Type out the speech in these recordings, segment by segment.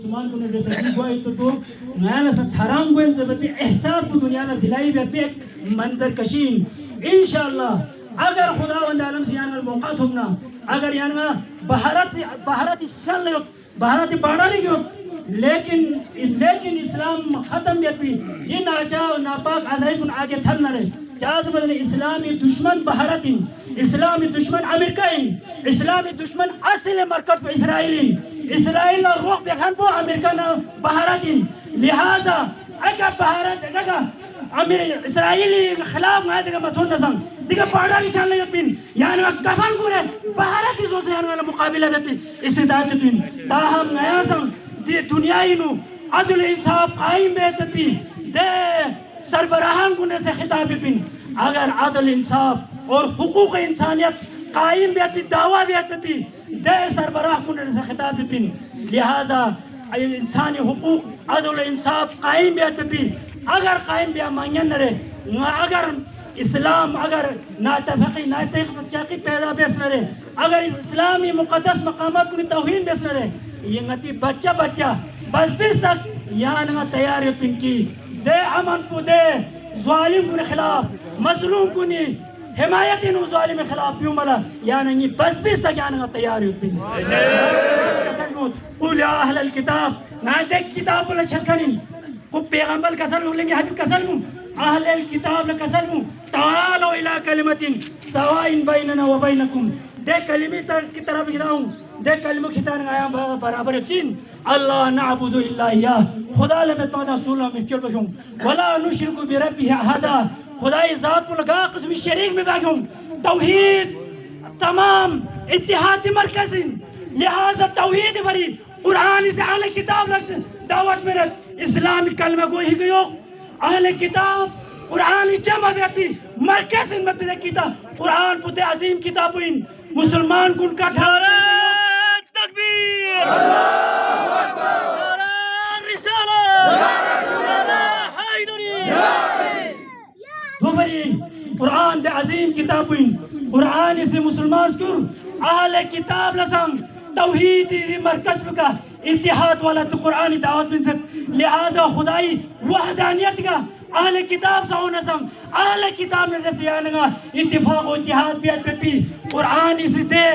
مسلمان کو نے سکی گوئی تو نیا سا چھرام گوئن زبط احساس کو دنیا نے دلائی بھی منظر کشین انشاءاللہ اگر خدا وند عالم سے یعنی موقع تھومنا اگر یعنی بہارت سال نہیں بہارت باڑا نہیں گو لیکن اسلام ختم بیت بھی یہ ناچا ناپاک عزائی کن آگے تھل نہ رہے چاہز بدن اسلامی دشمن بہارتین اسلامی دشمن امریکائین اسلامی دشمن اصل مرکز پہ اسرائیل اور روح دیکھن پو امریکہ نہ بہارتین لہذا اگر بہارت اگر اسرائیلی خلاف نہ دیکھا متھون نظام دیکھا پاڑا نہیں چالنے پین یعنی کفن کو رہے بہارتی زو سے یعنی مقابلہ بیت استداد پین تاہم نیا سم دنیای نو عدل انصاف قائم بیت پی دے سربراہان کو سے خطاب پین اگر عدل انصاف اور حقوق انسانیت قائم بیت پی دعویٰ بیت پی دے سربراہ کو سے خطاب پین لہذا انسانی حقوق عدل انصاف قائم بیت پی اگر قائم بیا مانگن رہے اگر اسلام اگر ناتفقی ناتفقی پیدا بیس رہے اگر اسلامی مقدس مقامات کو توہین بیس رہے یہ نتی بچہ بس تک یہاں تیاری پن کی دے امن کو دے ظالم کو خلاف مظلوم کو نہیں حمایت انہوں ظالم خلاف پیوں ملا یعنی بس تک یہاں تیاری پن قول یا اہل الکتاب نہ دیکھ کتاب کو لچھکنین کو پیغمبر کسل ہوں لیں حبیب کسل ہوں اہل الکتاب لکسل ہوں تعالوا الى کلمت سوائن بیننا و بینکم دے کلمی کی طرف گراؤں دے کلمہ کتان آیا برابر چین اللہ نعبد الا ایاہ خدا لمت مادا سولہ میں چل بشوں ولا نشرک بربی احدا خدای ذات کو لگا قسم شریک میں باگوں توحید تمام اتحاد مرکز لہذا توحید بری قرآن سے اہل کتاب دعوت میں رکھ اسلامی کلمہ کو ہی گئو اہل کتاب قرآن جمع بیتی مرکز ان میں کتاب قرآن پتے عظیم کتابین مسلمان کن کا ٹھارا تکبیر اللہ اکبر رسالہ حیدری دوبری قرآن دے عظیم کتابین قرآن سے مسلمان سکر اہل کتاب لسنگ توحیدی مرکز کا اتحاد والا تو قرآن دعوت بن سک لہذا خدائی وحدانیت کا اہل کتاب سا ہونا سم اہل کتاب نے جیسے یعنی اتفاق و اتحاد بیت پہ پی قرآن اسی دے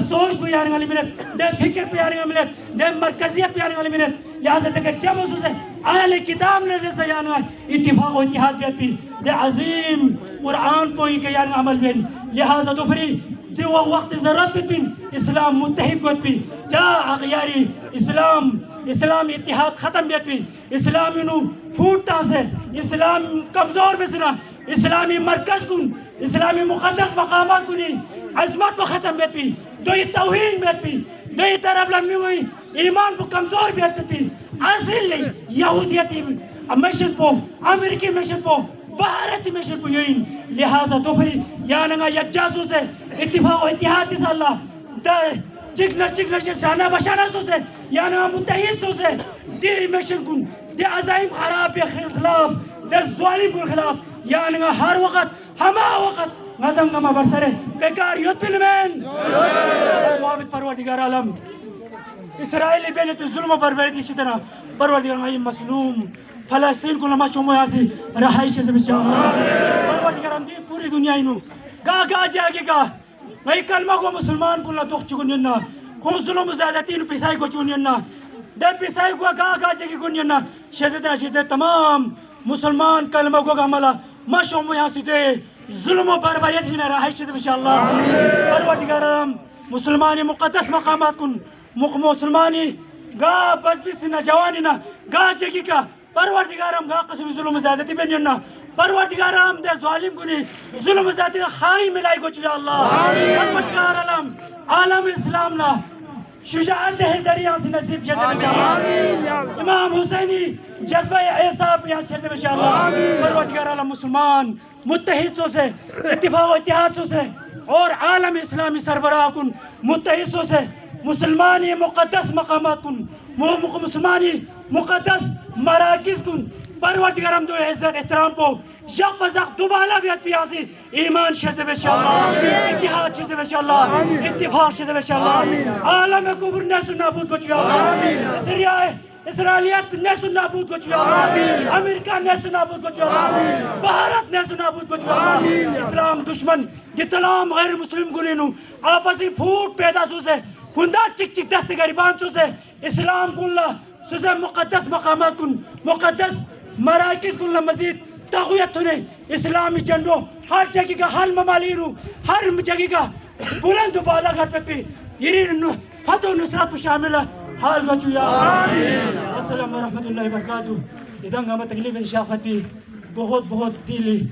سوچ کو یعنی والی منت دے فکر پہ یعنی والی منت دے مرکزیت پہ یعنی والی منت لہذا تک جب اس سے اہل کتاب نے جیسے یعنی اتفاق و اتحاد بیت پی دے عظیم قرآن کو ہی کہ یعنی عمل بین لہذا تو فری دیو وقت ضرورت بین اسلام متحد کو پی جا اغیاری اسلام اتحاد ختم بیت پی اسلامی نو پھوٹتا سے اسلام کمزور بسنا اسلامی مرکز کن اسلامی مقدس مقامات کنی عظمت کو ختم بیت پی دوی توہین بیت پی دوی طرف لمی ہوئی ایمان کو کمزور بیت پی اصل یہودیتی مشن پو امریکی مشن پو بہارتی مشن پو یوین لہذا تو پھری یعنی یک جاسو سے اتفاق و اتحاد اس اللہ چکنا شانہ بشانہ سو سے یعنی متحد سو سے دی مشن کن دی عظائم خراب خلاف دی ظالم کے خلاف یعنی ہر وقت ہما وقت ندم گما برسرے بیکار یوت پلمین وابد پروردگار عالم اسرائیلی بینت ظلم و بربریتی اسی طرح پروردگار آئی مظلوم فلسطین کو لما شمو یاسی رہائش سے بچاؤ پروردگار ہم دی پوری دنیا انو گا جاگے گا وہی کلمہ کو مسلمان کو لطوخ چکنینا کو ظلم و زیادتین پیسائی کو چکنینا دے پیسائی کو گا جاگے کنینا شہزت رشید تمام مسلمان کلمہ کو گاملا ما شمو یاسی دے ظلم و بربریت جنہ رہائش سے انشاءاللہ پروردگار ہم مسلمانی مقدس مقامات کن مسلمانی گا بس بھی سنہ جوانی نا گا جگی کا پروردگارم گا قسم ظلم زیادتی بینینا پروردگارم دے ظالم کنی ظلم زیادتی خائی ملائی کو چلے اللہ پروردگارم عالم اسلام نا شجاعت حیدریہ سے نصیب جیسے بشاءاللہ امام حسینی جذبہ احساب یہاں سے بشاءاللہ پروردگار عالم مسلمان متحد سو سے اتفاق و اتحاد سو سے اور عالم اسلامی سربراہ کن متحد سو سے مسلمانی مقدس مقامات کن مسلمانی مقدس مراکز کن پروردگارم دو عزت احترام پو یک بزاق دوبالا بیت پیاسی ایمان شیزے بشاءاللہ اتحاد شیزے بشاءاللہ اتفاق شیزے بشاءاللہ عالم کبر نیسو نابود کو چیئے سریعہ اسرائیلیت نیست و نابود گوچ امریکہ نیست و نابود گوچ بھارت نیست و نابود گوچ اسلام دشمن گتلام غیر مسلم گنینو آپسی پھوٹ پیدا سو سے کندا چک چک دست گریبان سو سے اسلام کن لا سوزے مقدس مقامات کن مقدس مراکز کن لا مزید تقویت ہونے اسلامی جنڈو ہر جگہ کا ہر ممالینو ہر جگہ کا بلند و بالا گھر پہ پی یرین فتح و نصرت شامل ہے حال گچو یا السلام ورحمت اللہ وبرکاتہ ادھنگا میں تکلیف انشافت بھی بہت بہت دل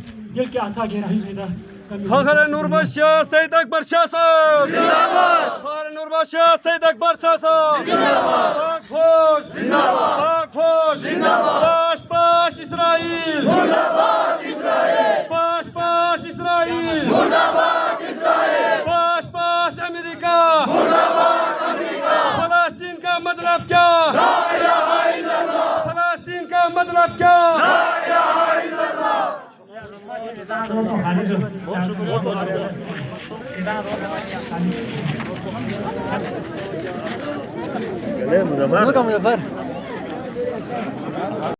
کے عطا کے رہی سیدہ فخر نوربخش شاہ سید اکبر شاہ صاحب زندہ باد فخر نوربخش شاہ سید اکبر شاہ صاحب زندہ باد پاک فوج زندہ باد پاک فوج زندہ باد پاش پاش اسرائیل زندہ باد اسرائیل پاش پاش اسرائیل زندہ باد اسرائیل پاش پاش امریکہ زندہ باد امریکہ فلسطین کا مطلب کیا لا الہ الا اللہ فلسطین کا مطلب کیا لا الہ الا اللہ بہت